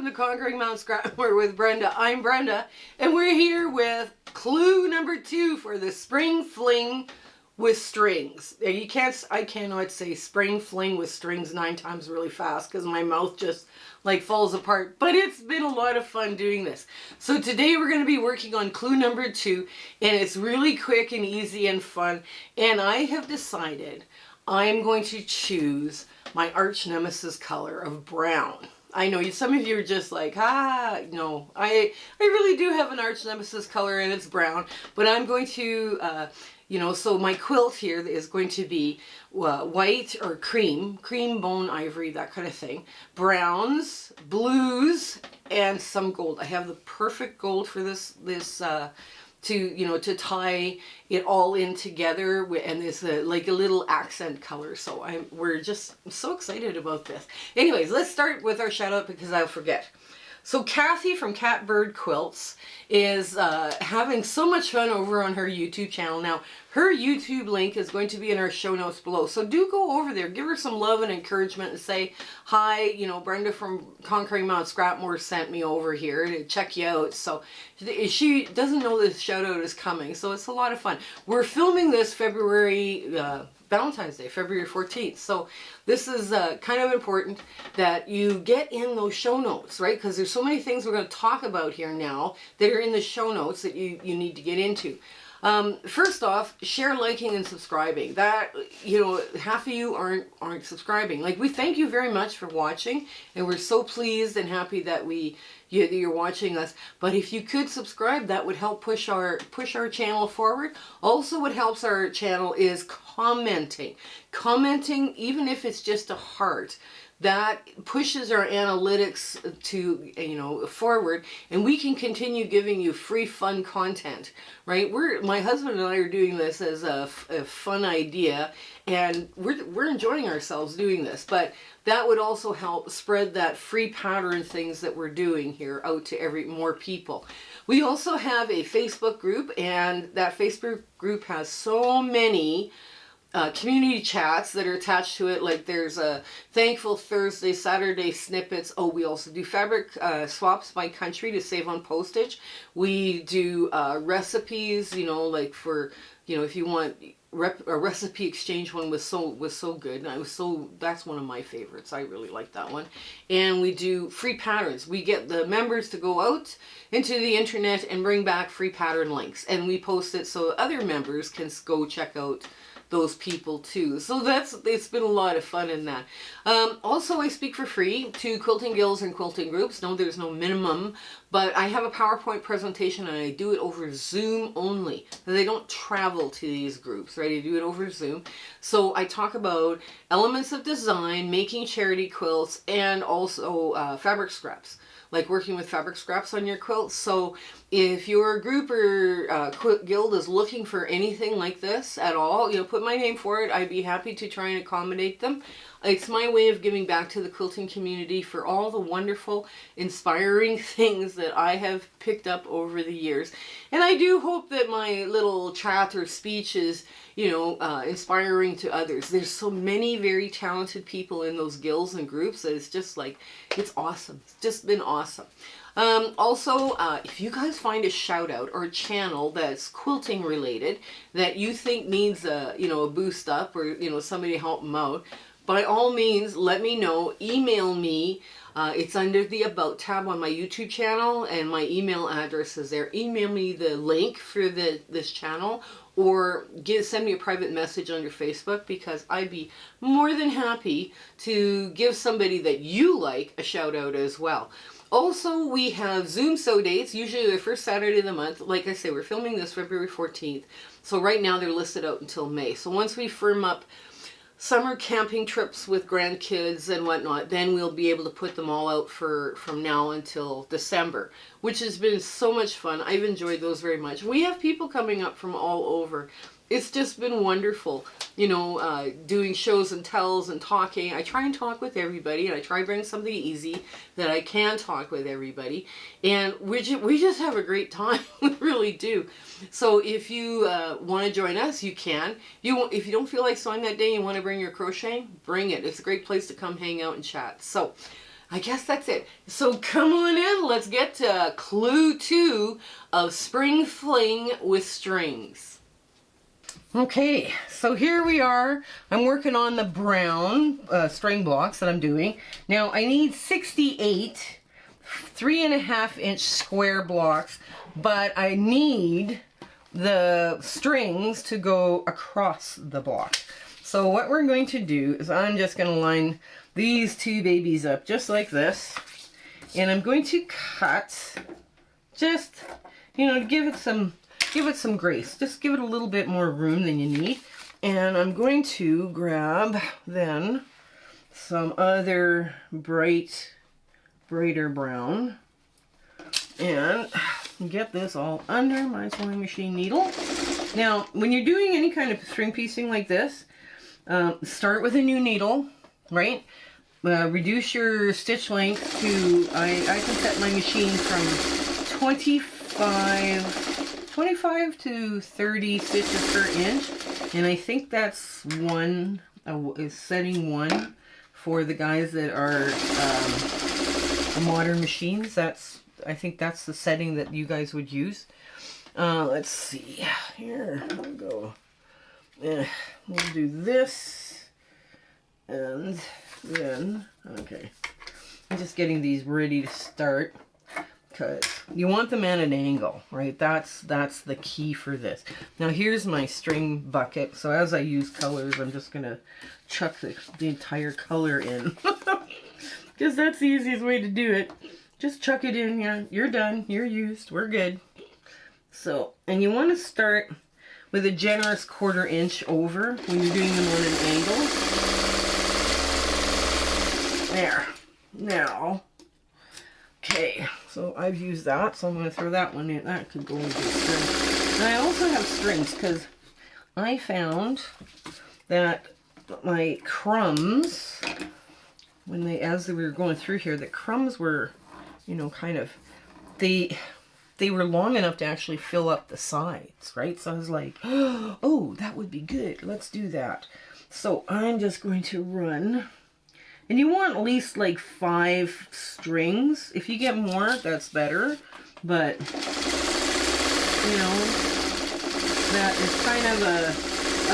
welcome to Conquering Mount Scrapmore with Brenda. I'm Brenda, and we're here with clue number 2 for the Spring Fling with strings. I cannot say Spring Fling with strings 9 times really fast because my mouth just like falls apart, but it's been a lot of fun doing this. So today we're going to be working on clue number 2, and it's really quick and easy and fun, and I have decided I'm going to choose my arch nemesis color of brown. I know some of you are just like, no, I really do have an arch nemesis color and it's brown, but I'm going to, so my quilt here is going to be white or cream bone ivory, that kind of thing, browns, blues, and some gold. I have the perfect gold for this to tie it all in together, and it's like a little accent color. So I'm so excited about this. Anyways, let's start with our shout out because I'll forget. So Kathy from TheCatBird Quilts is having so much fun over on her YouTube channel. Now, her YouTube link is going to be in our show notes below. So do go over there, give her some love and encouragement and say, hi, Brenda from Conquering Mount Scrapmore sent me over here to check you out. So she doesn't know this shout out is coming, so it's a lot of fun. We're filming this Valentine's Day, February 14th. So this is kind of important that you get in those show notes, right? Because there's so many things we're going to talk about here now that are in the show notes that you need to get into. First off, share, liking, and subscribing. That, half of you aren't subscribing. Like, we thank you very much for watching, and we're so pleased and happy that you're watching us. But if you could subscribe, that would help push our channel forward. Also, what helps our channel is commenting. Commenting, even if it's just a heart, that pushes our analytics to forward, and we can continue giving you free fun content, right? My husband and I are doing this as a fun idea, and we're enjoying ourselves doing this, but that would also help spread that free pattern things that we're doing here out to more people. We also have a Facebook group, and that Facebook group has so many community chats that are attached to it. Like, there's a Thankful Thursday, Saturday snippets. Oh, we also do fabric swaps by country to save on postage. We do recipes, like for, if you want a recipe exchange one was so good, and that's one of my favorites. I really like that one. And we do free patterns. We get the members to go out into the internet and bring back free pattern links, and we post it so other members can go check out those people too. So it's been a lot of fun in that. Also, I speak for free to quilting guilds and quilting groups. No, there's no minimum, but I have a PowerPoint presentation, and I do it over Zoom only. They don't travel to these groups, right? I do it over Zoom. So I talk about elements of design, making charity quilts, and also fabric scraps, like working with fabric scraps on your quilts. So if your group or guild is looking for anything like this at all, put my name for it. I'd be happy to try and accommodate them. It's my way of giving back to the quilting community for all the wonderful, inspiring things that I have picked up over the years. And I do hope that my little chat or speech is, inspiring to others. There's so many very talented people in those guilds and groups that it's just like, it's awesome. It's just been awesome. Also, if you guys find a shout out or a channel that's quilting related that you think needs a boost up, or somebody to help them out, by all means, let me know. Email me. It's under the About tab on my YouTube channel, and my email address is there. Email me the link for this channel, or send me a private message on your Facebook, because I'd be more than happy to give somebody that you like a shout out as well. Also, we have Zoom sew dates, usually the first Saturday of the month. Like I say, we're filming this February 14th. So right now they're listed out until May. So once we firm up summer camping trips with grandkids and whatnot, then we'll be able to put them all out from now until December, which has been so much fun. I've enjoyed those very much. We have people coming up from all over. It's just been wonderful, doing shows and tells and talking. I try and talk with everybody, and I try to bring something easy that I can talk with everybody. And we just have a great time. We really do. So if you want to join us, you can. If you don't feel like sewing that day and you want to bring your crocheting, bring it. It's a great place to come hang out and chat. So I guess that's it. So come on in, let's get to clue 2 of Spring Fling with strings. Okay, so here we are. I'm working on the brown string blocks that I'm doing. Now I need 68 3.5-inch square blocks, but I need the strings to go across the block. So what we're going to do is I'm just going to line these two babies up just like this, and I'm going to cut just, you know, to give it some grace. Just give it a little bit more room than you need. And I'm going to grab then some other brighter brown and get this all under my sewing machine needle. Now, when you're doing any kind of string piecing like this, start with a new needle, right? Reduce your stitch length to, I can set my machine from 25 to 30 stitches per inch, and I think that's one, is setting 1 for the guys that are modern machines. I think that's the setting that you guys would use. Let's see, here we go. We'll do this, and then, okay, I'm just getting these ready to start, because you want them at an angle, right? That's the key for this. Now here's my string bucket, so as I use colors, I'm just going to chuck the entire color in, because that's the easiest way to do it. Just chuck it in, yeah, you're done, you're used, we're good. So, and you want to start with a generous 1/4 inch over when you're doing them on an angle. There. Now, okay, so I've used that, so I'm going to throw that one in. That could go into the string. And I also have strings, because I found that my crumbs, as we were going through here, the crumbs were, you know, kind of, they were long enough to actually fill up the sides, right? So I was like, oh, that would be good. Let's do that. So I'm just going to run, and you want at least like 5 strings. If you get more, that's better. But, you know, that is kind of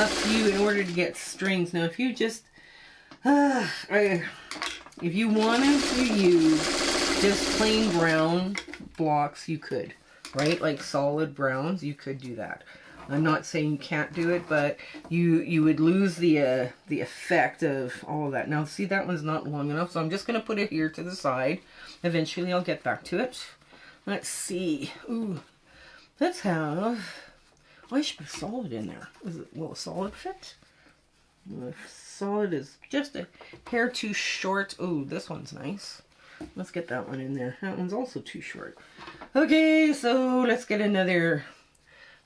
a few in order to get strings. Now, if you just, if you wanted to use just plain brown blocks, you could, right? Like solid browns, you could do that. I'm not saying you can't do it, but you would lose the effect of all of that. Now, see, that one's not long enough, so I'm just going to put it here to the side. Eventually, I'll get back to it. Let's see. Ooh, let's have, oh, I should put solid in there. Will a solid fit? If solid is just a hair too short. Oh, this one's nice. Let's get that one in there. That one's also too short. Okay, so let's get another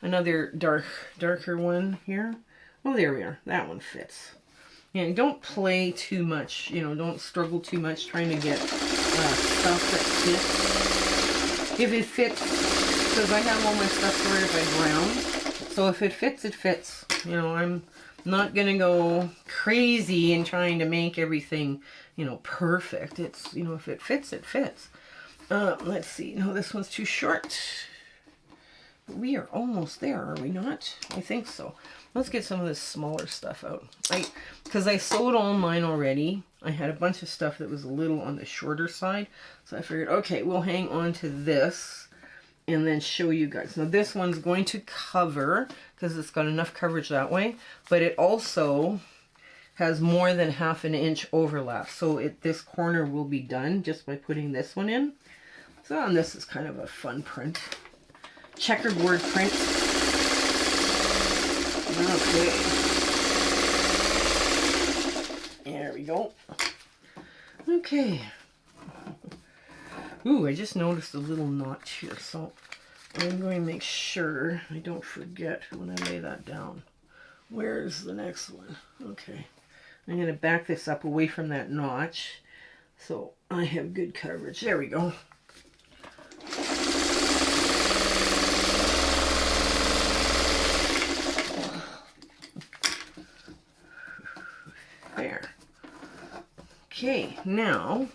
darker one here. Oh, there we are. That one fits. And don't play too much, you know, don't struggle too much trying to get stuff that fits. If it fits, because I have all my stuff sorted by brown, so if it fits, it fits. You know, I'm not going to go crazy in trying to make everything, you know, perfect. It's, you know, if it fits, it fits. Let's see. No, this one's too short. We are almost there, are we not? I think so. Let's get some of this smaller stuff out. Because I sewed all mine already. I had a bunch of stuff that was a little on the shorter side. So I figured, okay, we'll hang on to this and then show you guys. Now this one's going to cover, because it's got enough coverage that way, but it also has more than 1/2 inch overlap. So this corner will be done just by putting this one in. So, and this is kind of a fun print. Checkerboard print. Okay. There we go. Okay. Ooh, I just noticed a little notch here, so I'm going to make sure I don't forget when I lay that down. Where's the next one? Okay. I'm going to back this up away from that notch so I have good coverage. There we go. There. Okay, now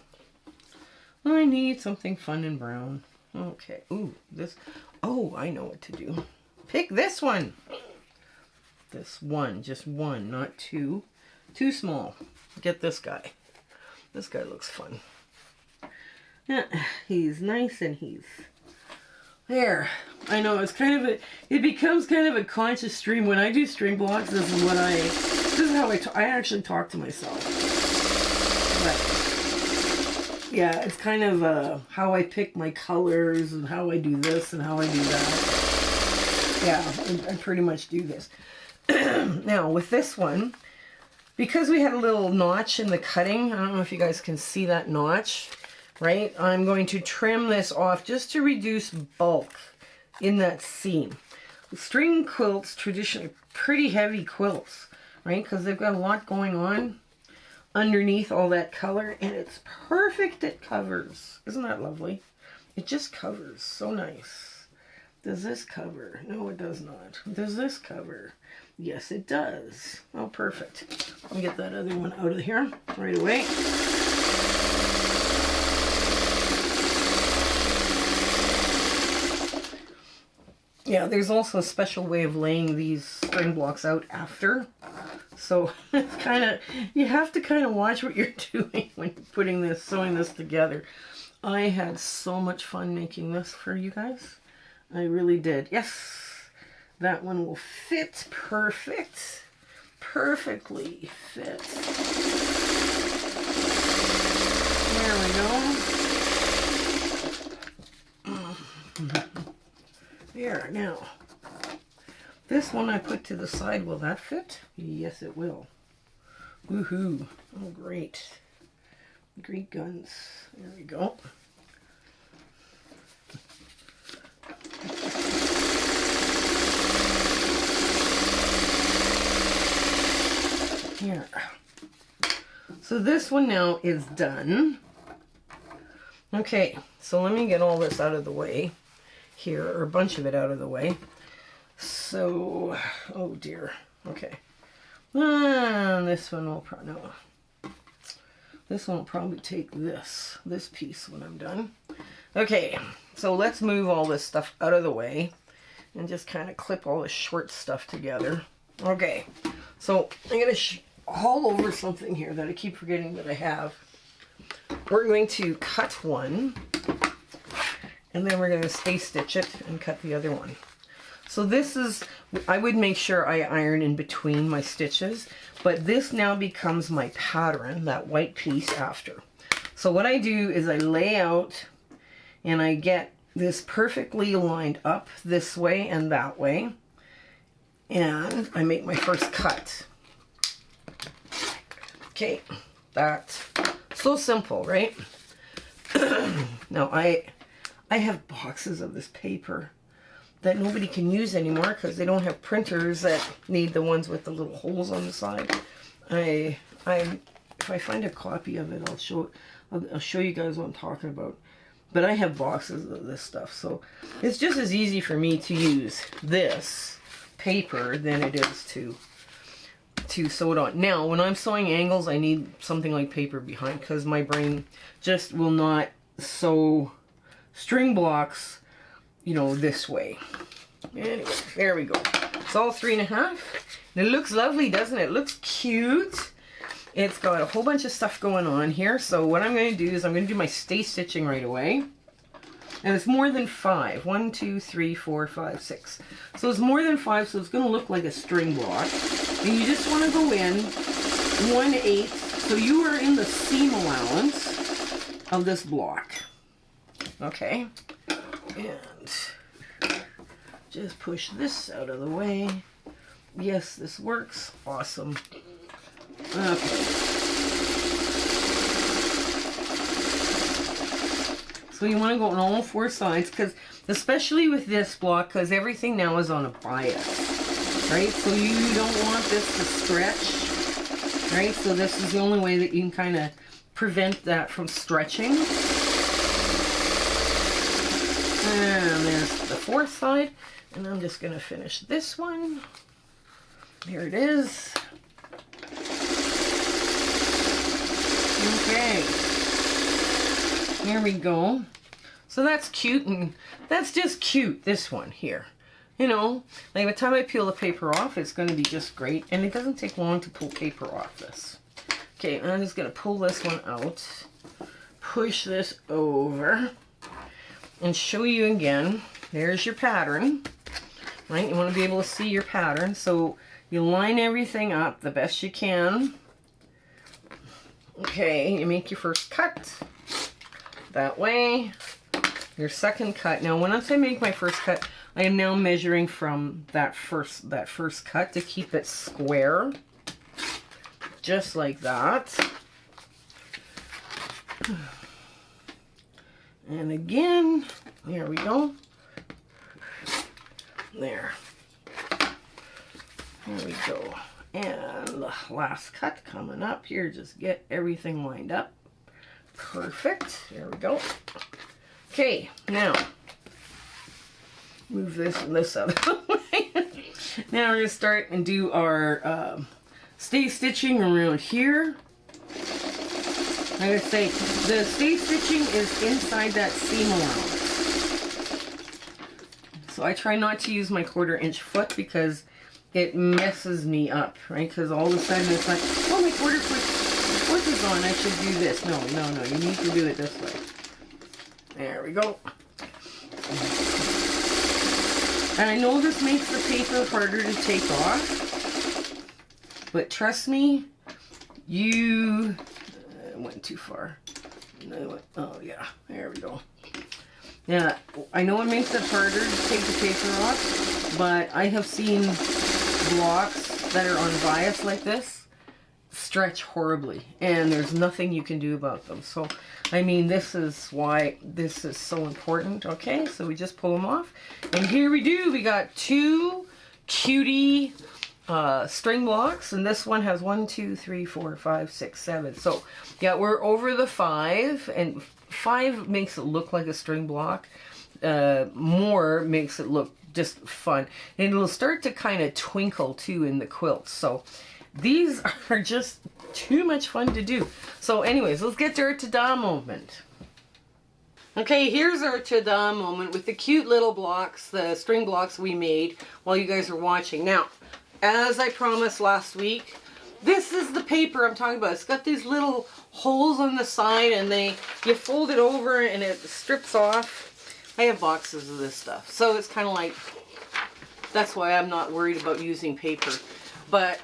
I need something fun and brown. Okay. Ooh, this. Oh, I know what to do. Pick this one. This one, just one, not two. Too small. Get this guy. This guy looks fun. Yeah, he's nice and he's there. I know it's kind of a, it becomes kind of a conscious stream. When I do string blocks, this is how I actually talk to myself. But yeah, it's kind of how I pick my colors and how I do this and how I do that. Yeah, I pretty much do this. Now with this one, because we had a little notch in the cutting, I don't know if you guys can see that notch, right? I'm going to trim this off just to reduce bulk in that seam. String quilts, traditionally pretty heavy quilts, right? Because they've got a lot going on underneath all that color, and it's perfect. It covers. Isn't that lovely? It just covers. So nice. Does this cover? No, it does not. Does this cover? Yes, it does. Oh, perfect. Let me get that other one out of here right away. Yeah, there's also a special way of laying these string blocks out after. So it's kind of, you have to kind of watch what you're doing when you're putting this, sewing this together. I had so much fun making this for you guys. I really did. Yes. That one will fit perfect. Perfectly fit. There we go. There, now. This one I put to the side. Will that fit? Yes, it will. Woohoo. Oh, great. Great guns. There we go. Here. So this one now is done. Okay, so let me get all this out of the way here, or a bunch of it out of the way. So, oh dear. Okay. This one will probably, no. This one will probably take this piece when I'm done. Okay, so let's move all this stuff out of the way and just kind of clip all the short stuff together. Okay, so I'm going to haul over something here that I keep forgetting that I have. We're going to cut one, and then we're going to stay stitch it and cut the other one. So this is, I would make sure I iron in between my stitches, but this now becomes my pattern, that white piece after. So what I do is I lay out and I get this perfectly lined up this way and that way, and I make my first cut. Okay, that's so simple, right? Now I have boxes of this paper that nobody can use anymore because they don't have printers that need the ones with the little holes on the side. If I find a copy of it, I'll show you guys what I'm talking about. But I have boxes of this stuff, so it's just as easy for me to use this paper than it is to sew it on. Now, when I'm sewing angles, I need something like paper behind because my brain just will not sew string blocks, you know, this way. Anyway, there we go. It's all 3.5. And it looks lovely, doesn't it? It looks cute. It's got a whole bunch of stuff going on here. So what I'm going to do is I'm going to do my stay stitching right away. And it's more than 5. 1, 2, 3, 4, 5, 6. So it's more than 5, so it's going to look like a string block. And you just want to go in 1/8. So you are in the seam allowance of this block. Okay. And just push this out of the way. Yes, this works. Awesome. Okay. So you want to go on all 4 sides, because especially with this block, because everything now is on a bias, right? So you don't want this to stretch, right? So this is the only way that you can kind of prevent that from stretching. And there's the 4th side, and I'm just going to finish this one. Here it is. Okay. Here we go. So that's cute, and that's just cute, this one here. You know, like by the time I peel the paper off, it's going to be just great. And it doesn't take long to pull paper off this. Okay, I'm just going to pull this one out, push this over, and show you again. There's your pattern, right? You want to be able to see your pattern. So you line everything up the best you can. Okay, you make your first cut that way. Your second cut. Now, once I make my first cut, I am now measuring from that first cut to keep it square, just like that. And again, there we go. There. There we go. And the last cut coming up here. Just get everything lined up. Perfect. There we go. Okay, now move this and this out of the way. Now we're going to start and do our stay stitching around here. Like I say, the stay stitching is inside that seam allowance. So I try not to use my 1/4-inch foot because it messes me up, right? Because all of a sudden it's like, oh, my 1/4 foot is on, I should do this. No, no, no, you need to do it this way. There we go. And I know this makes the paper harder to take off, but trust me, you went too far. Oh yeah, there we go. Yeah, I know it makes it harder to take the paper off, but I have seen blocks that are on bias like this stretch horribly, and there's nothing you can do about them. So, I mean, this is why this is so important. Okay, so we just pull them off, and here we do. We got 2 cutie string blocks, and this one has 1, 2, 3, 4, 5, 6, 7. So, yeah, we're over the 5, and 5 makes it look like a string block. More makes it look just fun, and it'll start to kind of twinkle too in the quilt. So these are just too much fun to do. So anyways, let's get to our ta-da moment. Okay, here's our ta-da moment with the cute little blocks, the string blocks we made while you guys are watching. Now, as I promised last week, this is the paper I'm talking about. It's got these little holes on the side, and you fold it over and it strips off. I have boxes of this stuff, so it's kind of like, that's why I'm not worried about using paper. But,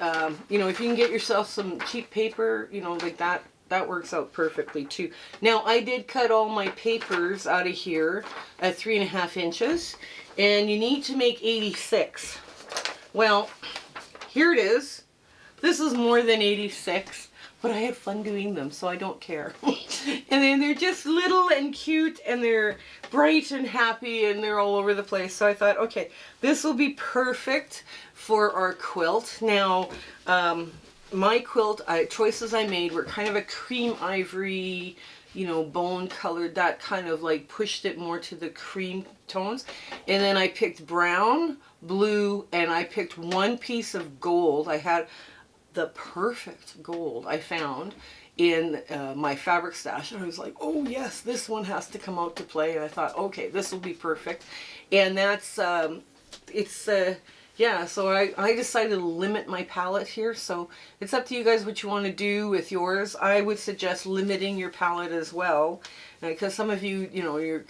you know, if you can get yourself some cheap paper, you know, like that works out perfectly too. Now, I did cut all my papers out of here at 3.5 inches, and you need to make 86. Well, here it is. This is more than 86, but I had fun doing them, so I don't care. And then they're just little and cute, and they're bright and happy, and they're all over the place. So I thought, okay, this will be perfect for our quilt. Now, my quilt choices I made were kind of a cream ivory, you know, bone colored, that kind of like pushed it more to the cream tones. And then I picked brown, blue, and I picked one piece of gold. I had the perfect gold I found in my fabric stash, and I was like, oh yes, this one has to come out to play. And I thought, okay, this will be perfect. And that's yeah, so I decided to limit my palette here. So it's up to you guys what you want to do with yours. I would suggest limiting your palette as well, because some of you, you know,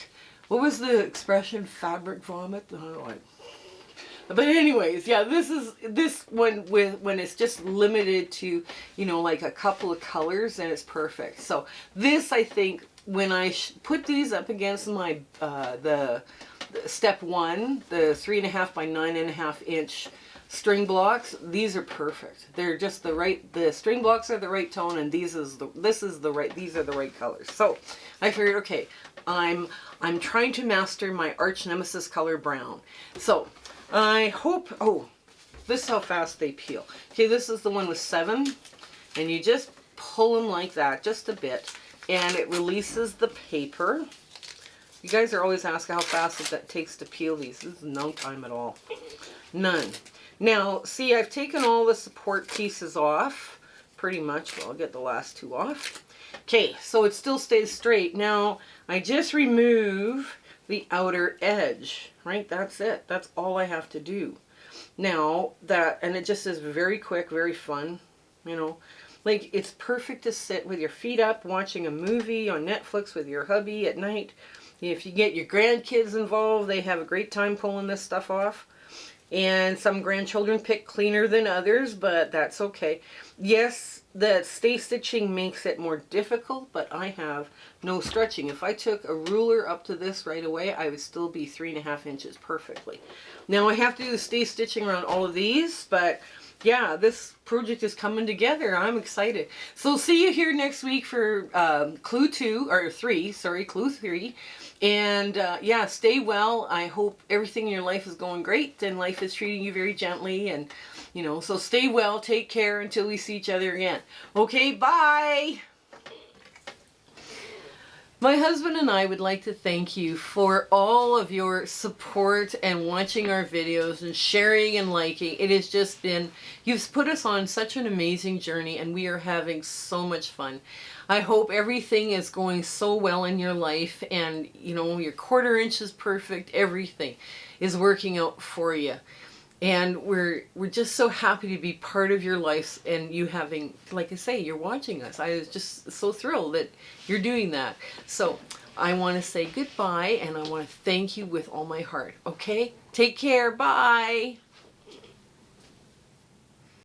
what was the expression, fabric vomit? I don't know. But anyways, yeah, this one when it's just limited to, you know, like a couple of colors, and it's perfect. So this, I think, when I put these up against my the step 1, the 3.5 by 9.5 inch string blocks, these are perfect. They're just the right. The string blocks are the right tone, and these are the right colors. So I figured, okay, I'm trying to master my arch nemesis color brown. So I hope, oh, this is how fast they peel. Okay, this is the one with 7, and you just pull them like that, just a bit, and it releases the paper. You guys are always asking how fast it takes to peel these. This is no time at all. None. Now, see, I've taken all the support pieces off pretty much. Well, I'll get the last two off. Okay, so it still stays straight. Now, I just remove the outer edge, right? That's it. That's all I have to do. Now, and it just is very quick, very fun, you know. Like, it's perfect to sit with your feet up watching a movie on Netflix with your hubby at night. If you get your grandkids involved, they have a great time pulling this stuff off. And some grandchildren pick cleaner than others, but that's okay. Yes, the stay stitching makes it more difficult, but I have no stretching. If I took a ruler up to this right away, I would still be 3.5 inches perfectly. Now I have to do the stay stitching around all of these, but yeah, this project is coming together. I'm excited. So see you here next week for clue 3. And yeah, stay well. I hope everything in your life is going great and life is treating you very gently. And, you know, so stay well, take care until we see each other again. Okay, bye. My husband and I would like to thank you for all of your support and watching our videos and sharing and liking. It has just been, you've put us on such an amazing journey and we are having so much fun. I hope everything is going so well in your life and, you know, your 1/4 inch is perfect. Everything is working out for you. And we're just so happy to be part of your life and you having, like I say, you're watching us. I was just so thrilled that you're doing that. So I want to say goodbye and I want to thank you with all my heart. Okay? Take care. Bye.